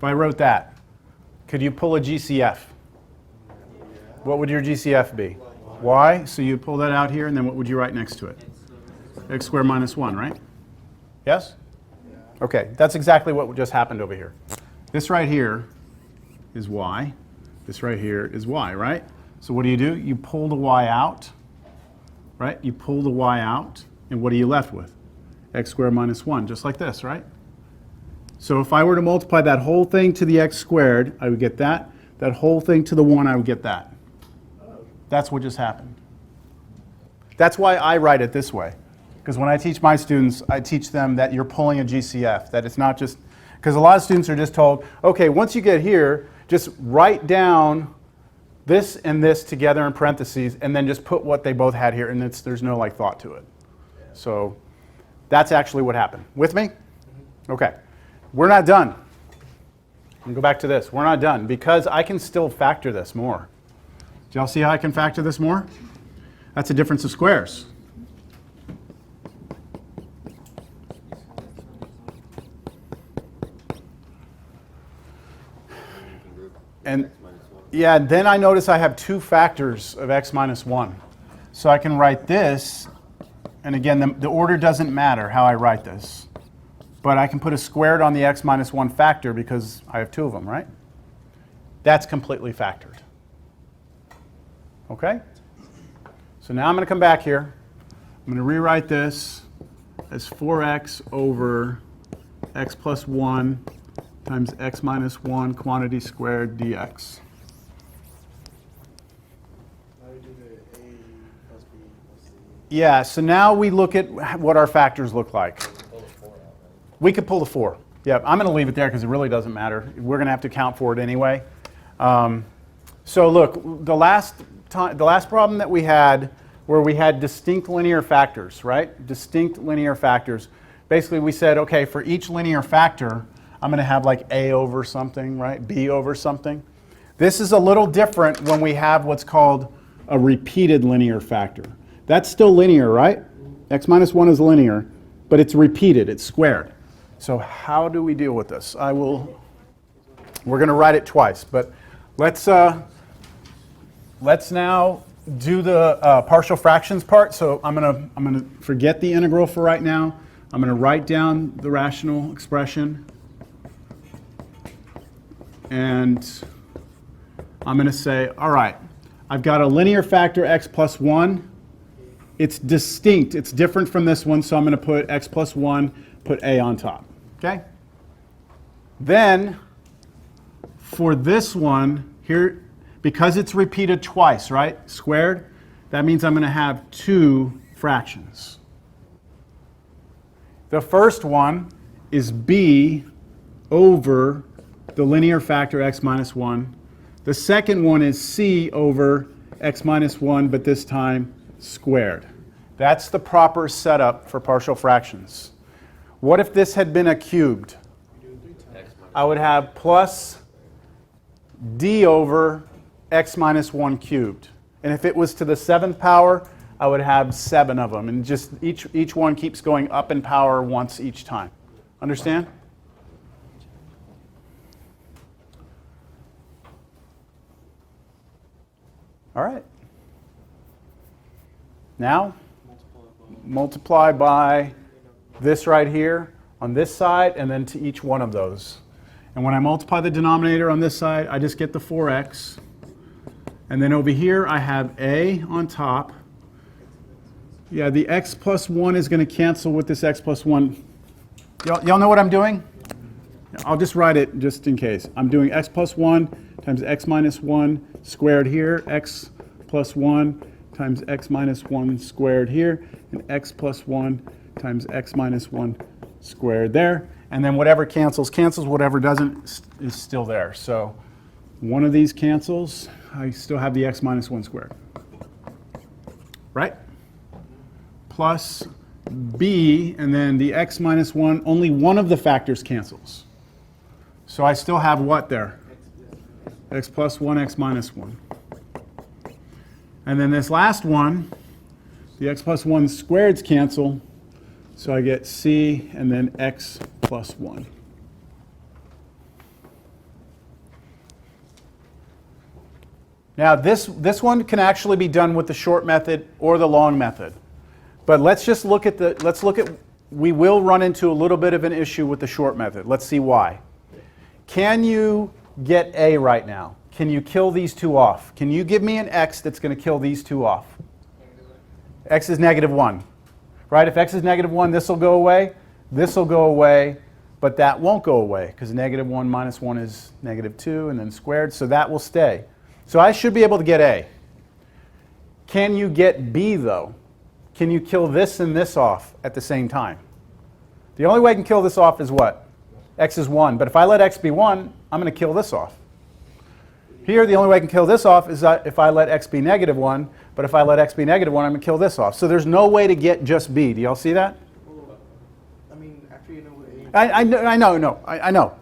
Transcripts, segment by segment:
If I wrote that, could you pull a GCF? What would your GCF be? Y. So you pull that out here, and then what would you write next to it? X squared minus 1, right? Yes? Okay, that's exactly what just happened over here. This right here is y. This right here is y, right? So what do? You pull the y out, right? You pull the y out, and what are you left with? X squared minus 1, just like this, right? So if I were to multiply that whole thing to the x squared, I would get that. That whole thing to the 1, I would get that. That's what just happened. That's why I write it this way. Because when I teach my students, I teach them that you're pulling a GCF, that it's not just, because a lot of students are just told, okay, once you get here, just write down this and this together in parentheses, and then just put what they both had here, and there's no like thought to it. So that's actually what happened. With me? Okay. We're not done. I'm going to go back to this. We're not done, because I can still factor this more. Do y'all see how I can factor this more? That's a difference of squares. And yeah, then I notice I have two factors of x minus 1. So I can write this, and again, the order doesn't matter how I write this. But I can put a squared on the x minus 1 factor because I have two of them, right? That's completely factored. Okay? So now I'm going to come back here. I'm going to rewrite this as 4x over x plus 1 times x minus 1 quantity squared dx. Yeah, so now we look at what our factors look like. We could pull the 4. Yeah, I'm going to leave it there because it really doesn't matter. We're going to have to account for it anyway. So look, the last problem that we had, where we had distinct linear factors, right? Distinct linear factors. Basically, we said, okay, for each linear factor, I'm going to have like a over something, right? B over something. This is a little different when we have what's called a repeated linear factor. That's still linear, right? X minus 1 is linear, but it's repeated, it's squared. So how do we deal with this? We're going to write it twice, but let's now do the partial fractions part. So I'm going to forget the integral for right now. I'm going to write down the rational expression, and I'm going to say, all right, I've got a linear factor x plus 1. It's distinct. It's different from this one, so I'm going to put x plus 1, put a on top. Okay? Then, for this one, here, because it's repeated twice, right, squared, that means I'm going to have two fractions. The first one is b over the linear factor x minus 1. The second one is c over x minus 1, but this time squared. That's the proper setup for partial fractions. What if this had been a cubed? I would have plus d over x minus 1 cubed. And if it was to the 7th power, I would have 7 of them. And just each one keeps going up in power once each time. Understand? All right. Now, multiply by this right here on this side, and then to each one of those. And when I multiply the denominator on this side, I just get the 4x. And then over here, I have a on top. Yeah, the x plus 1 is going to cancel with this x plus 1. Y'all know what I'm doing? I'll just write it just in case. I'm doing x plus 1 times x minus 1 squared here, x plus 1 times x minus 1 squared here, and x plus 1 times x minus 1 squared there. And then whatever cancels, whatever doesn't is still there. So one of these cancels, I still have the x minus 1 squared. Right? Plus b, and then the x minus 1, only one of the factors cancels. So I still have what there? X plus 1, x minus 1. And then this last one, the x plus 1 squareds cancel, so I get c and then x plus 1. Now this one can actually be done with the short method or the long method. But let's just look at we will run into a little bit of an issue with the short method. Let's see why. Can you get A right now? Can you kill these two off? Can you give me an x that's going to kill these two off? X is -1. Right? If x is -1, this will go away, this will go away, but that won't go away because -1 minus 1 is -2 and then squared, so that will stay. So I should be able to get A. Can you get B though? Can you kill this and this off at the same time? The only way I can kill this off is what? X is 1, but if I let x be 1, I'm going to kill this off. Here, the only way I can kill this off is that if I let x be -1, but if I let x be -1, I'm going to kill this off. So there's no way to get just B. Do y'all see that? I mean, after you know what A is. I know.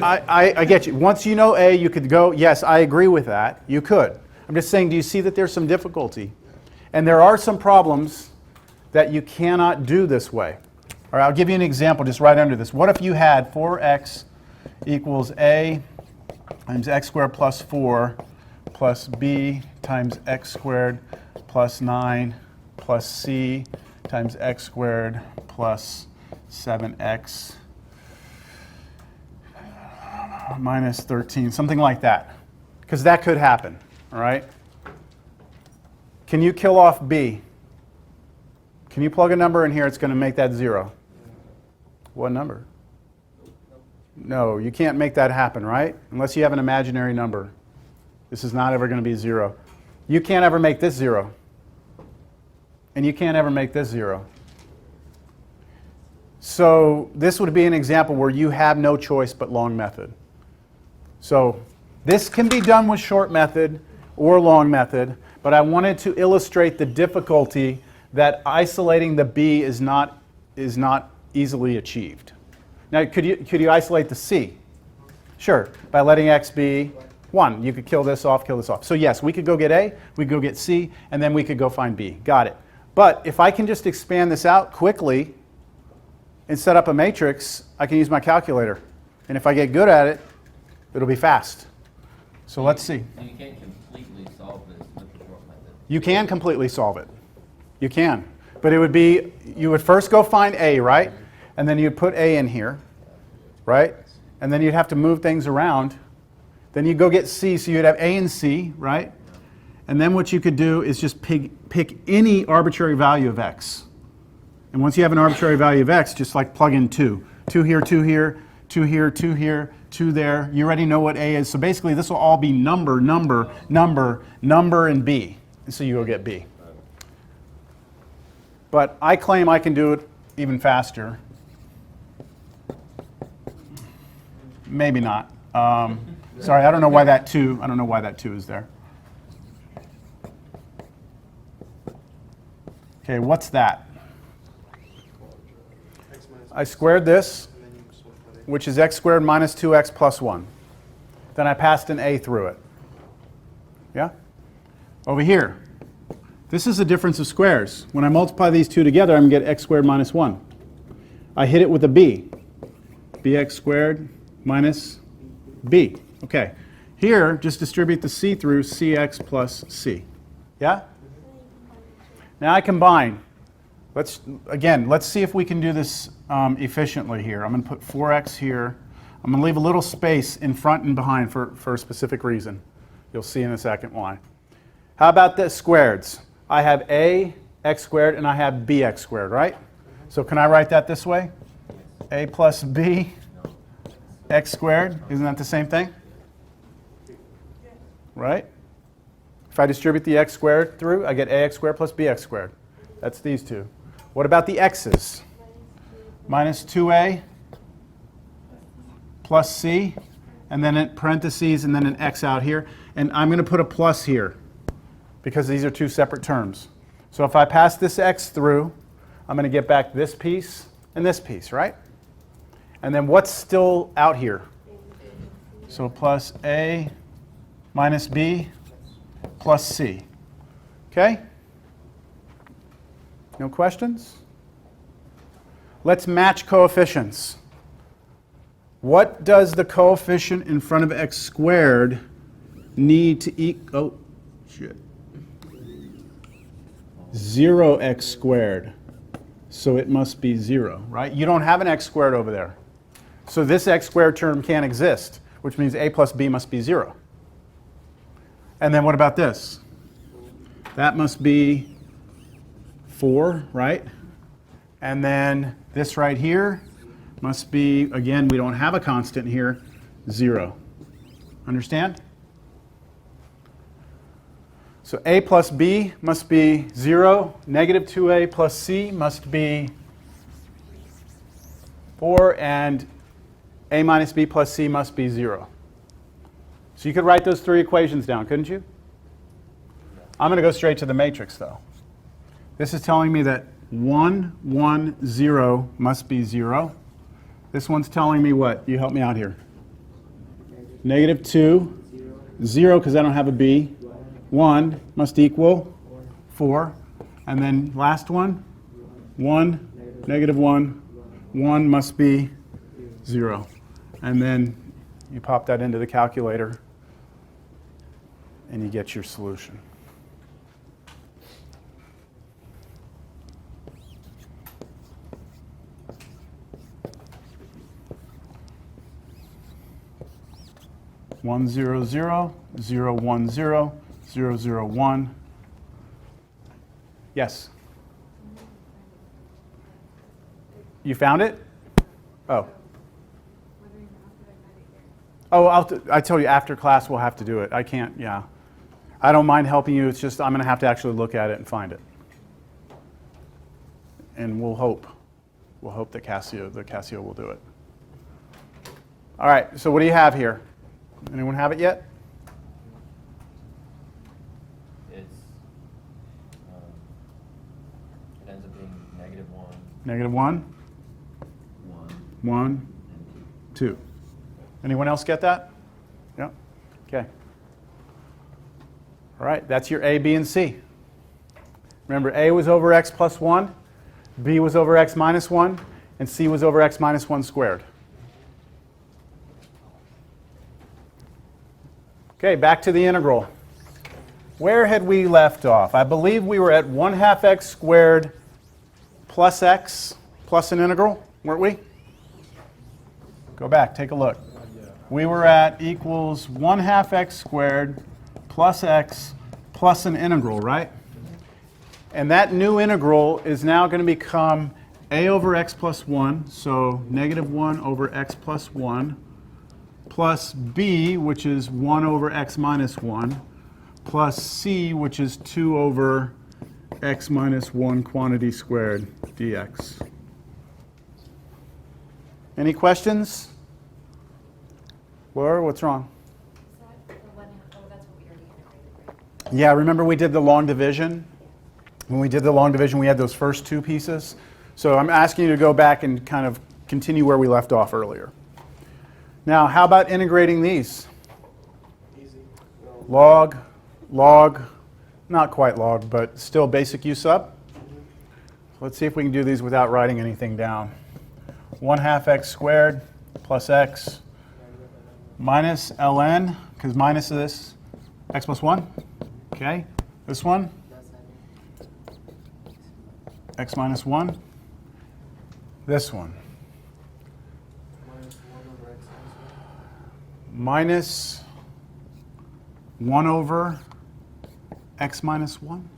I get you. Once you know A, you could go, yes, I agree with that. You could. I'm just saying, do you see that there's some difficulty? And there are some problems that you cannot do this way. All right, I'll give you an example just right under this. What if you had 4x equals A times x squared plus 4 plus B times x squared plus 9 plus C times x squared plus 7x minus 13, something like that. Because that could happen, all right? Can you kill off B? Can you plug a number in here? It's going to make that 0. What number? No, you can't make that happen, right? Unless you have an imaginary number. This is not ever going to be 0. You can't ever make this 0. And you can't ever make this 0. So this would be an example where you have no choice but long method. So this can be done with short method or long method, but I wanted to illustrate the difficulty that isolating the B is not easily achieved. Now, could you isolate the C? Sure, by letting x be 1. You could kill this off, kill this off. So yes, we could go get A, we could go get C, and then we could go find B. Got it. But if I can just expand this out quickly and set up a matrix, I can use my calculator. And if I get good at it, it'll be fast. So let's see. You can't completely solve this with the short method. You can completely solve it. You can. But it would be, you would first go find A, right? And then you'd put A in here, right? And then you'd have to move things around. Then you'd go get C, so you'd have A and C, right? And then what you could do is just pick any arbitrary value of x. And once you have an arbitrary value of x, just like plug in 2. 2 here, 2 here, 2 here, 2 here, 2 there. You already know what A is. So basically this will all be number, and B. And so you go get B. But I claim I can do it even faster. Maybe not. Sorry, I don't know why that 2 is there. Okay, what's that? I squared this, which is x squared minus 2x plus 1. Then I passed an A through it. Yeah? Over here, this is the difference of squares. When I multiply these two together, I'm going to get x squared minus 1. I hit it with a b. Bx squared minus b. Okay. Here, just distribute the c through cx plus c. Yeah? Now I combine. Let's see if we can do this efficiently here. I'm going to put 4x here. I'm going to leave a little space in front and behind for a specific reason. You'll see in a second why. How about the squareds? I have a x squared and I have bx squared, right? So can I write that this way? A plus b x squared. Isn't that the same thing? Right? If I distribute the x squared through, I get ax squared plus bx squared. That's these two. What about the x's? Minus 2a plus c, and then in parentheses, and then an x out here. And I'm going to put a plus here because these are two separate terms. So if I pass this x through, I'm going to get back this piece and this piece, right? And then what's still out here? So plus a minus b plus c. Okay? No questions? Let's match coefficients. What does the coefficient in front of x squared need to equal, oh, shit. 0x squared. So it must be 0, right? You don't have an x squared over there. So this x squared term can't exist, which means a plus b must be 0. And then what about this? That must be 4, right? And then this right here must be, again, we don't have a constant here, 0. Understand? So a plus b must be 0. Negative 2a plus c must be 4. And a minus b plus c must be 0. So you could write those three equations down, couldn't you? I'm going to go straight to the matrix, though. This is telling me that 1, 1, 0 must be 0. This one's telling me what? You help me out here. Negative 2, 0 because I don't have a b. 1 must equal 4. And then last one, 1, negative 1, 1 must be 0. And then you pop that into the calculator and you get your solution. One zero zero 0 1 0 0 0 1. Yes. You found it? Oh. Oh, I tell you, after class we'll have to do it. I can't, yeah. I don't mind helping you. It's just I'm going to have to actually look at it and find it. And we'll hope that the Casio will do it. All right, so what do you have here? Anyone have it yet? It's, it ends up being negative 1. Negative 1, 1, And 2. Anyone else get that? Yeah? Okay. All right, that's your A, B, and C. Remember, A was over x plus 1, B was over x minus 1, and C was over x minus 1 squared. Okay, back to the integral. Where had we left off? I believe we were at 1/2 x squared plus x plus an integral, weren't we? Go back, take a look. We were at equals 1/2 x squared plus x plus an integral, right? And that new integral is now going to become a over x plus 1, so negative 1 over x plus 1, plus b, which is 1 over x minus 1, plus c, which is 2 over x minus 1 quantity squared dx. Any questions? Laura, what's wrong? Yeah, remember we did the long division? When we did the long division, we had those first two pieces. So I'm asking you to go back and kind of continue where we left off earlier. Now, how about integrating these? Easy. Log, not quite log, but still basic U sub. Let's see if we can do these without writing anything down. 1/2 x squared plus x minus ln, because minus of this, x plus 1. Okay, this one, x minus 1. This one, minus 1 over x minus 1.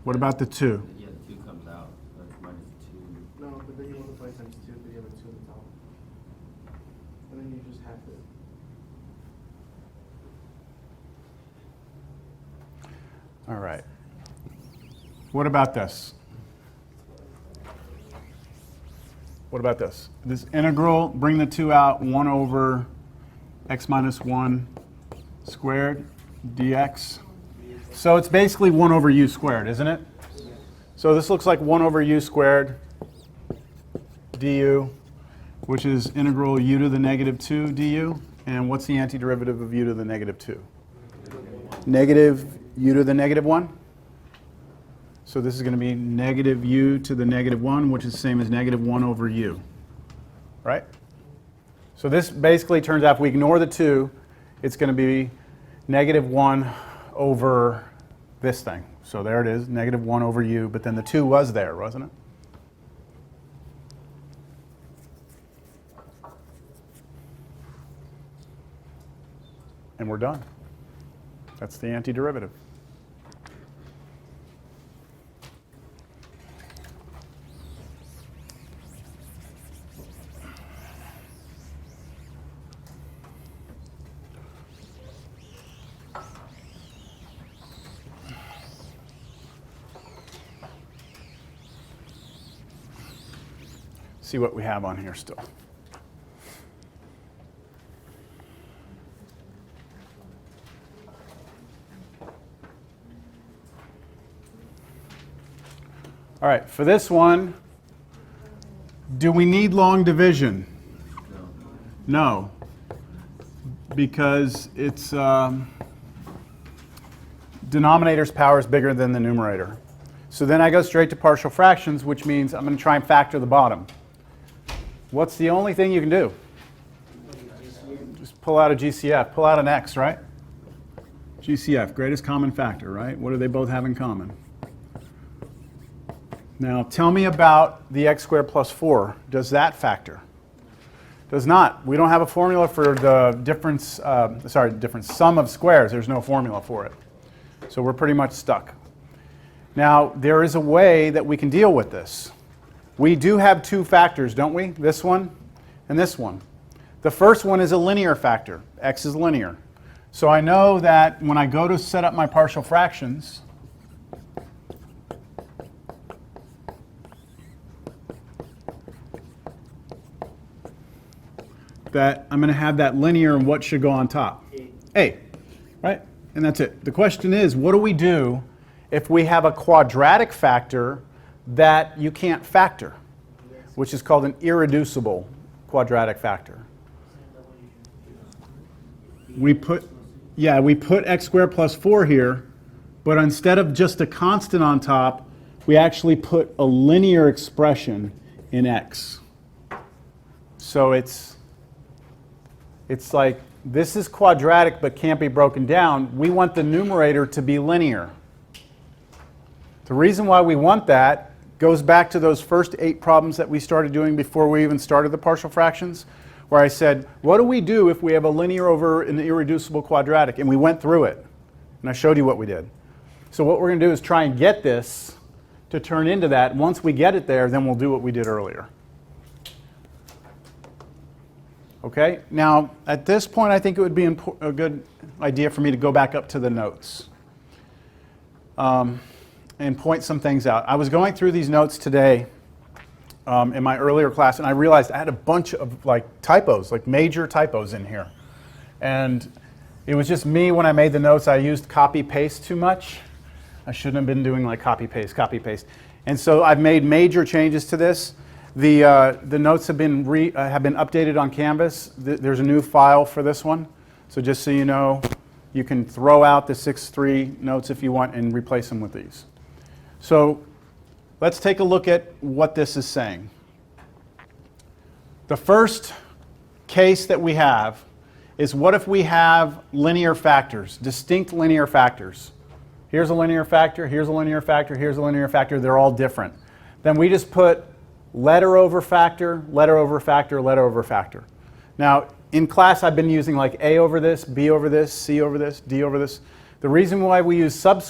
What about the 2? yeah, the 2 comes out. That's minus 2. No, but then you multiply times 2, but you have a 2 on the top. And then you just have to. All right. What about this? What about this? This integral, bring the 2 out, 1 over x minus 1 squared dx. So it's basically 1 over u squared, isn't it? So this looks like 1 over u squared du, which is integral u to the negative 2 du. And what's the antiderivative of u to the negative 2? Negative u to the negative 1. So this is going to be negative u to the negative 1, which is the same as negative 1 over u. Right? So this basically turns out if we ignore the 2, it's going to be negative 1 over this thing. So there it is, negative 1 over u, but then the 2 was there, wasn't it? And we're done. That's the antiderivative. See what we have on here still. All right, for this one, do we need long division? No, because its denominator's power is bigger than the numerator. So then I go straight to partial fractions, which means I'm going to try and factor the bottom. What's the only thing you can do? Just pull out a GCF, pull out an x, right? GCF, greatest common factor, right? What do they both have in common? Now tell me about the x squared plus 4. Does that factor? Does not. We don't have a formula for the difference sum of squares. There's no formula for it. So we're pretty much stuck. Now there is a way that we can deal with this. We do have 2 factors, don't we? This one and this one. The first one is a linear factor. X is linear. So I know that when I go to set up my partial fractions, that I'm going to have that linear and what should go on top? A, right? And that's it. The question is, what do we do if we have a quadratic factor that you can't factor, which is called an irreducible quadratic factor? We put x squared plus 4 here, but instead of just a constant on top, we actually put a linear expression in x. So it's like this is quadratic but can't be broken down. We want the numerator to be linear. The reason why we want that goes back to those first 8 problems that we started doing before we even started the partial fractions, where I said, what do we do if we have a linear over an irreducible quadratic? And we went through it, and I showed you what we did. So what we're going to do is try and get this to turn into that. Once we get it there, then we'll do what we did earlier. Okay, now at this point I think it would be a good idea for me to go back up to the notes and point some things out. I was going through these notes today in my earlier class, and I realized I had a bunch of typos, major typos in here. And it was just me when I made the notes, I used copy paste too much. I shouldn't have been doing copy paste. And so I've made major changes to this. The notes have been updated on Canvas. There's a new file for this one. So just so you know, you can throw out the 6.3 notes if you want and replace them with these. So let's take a look at what this is saying. The first case that we have is, what if we have linear factors, distinct linear factors? Here's a linear factor, here's a linear factor, here's a linear factor. They're all different. Then we just put letter over factor, letter over factor, letter over factor. Now, in class, I've been using A over this, B over this, C over this, D over this. The reason why we use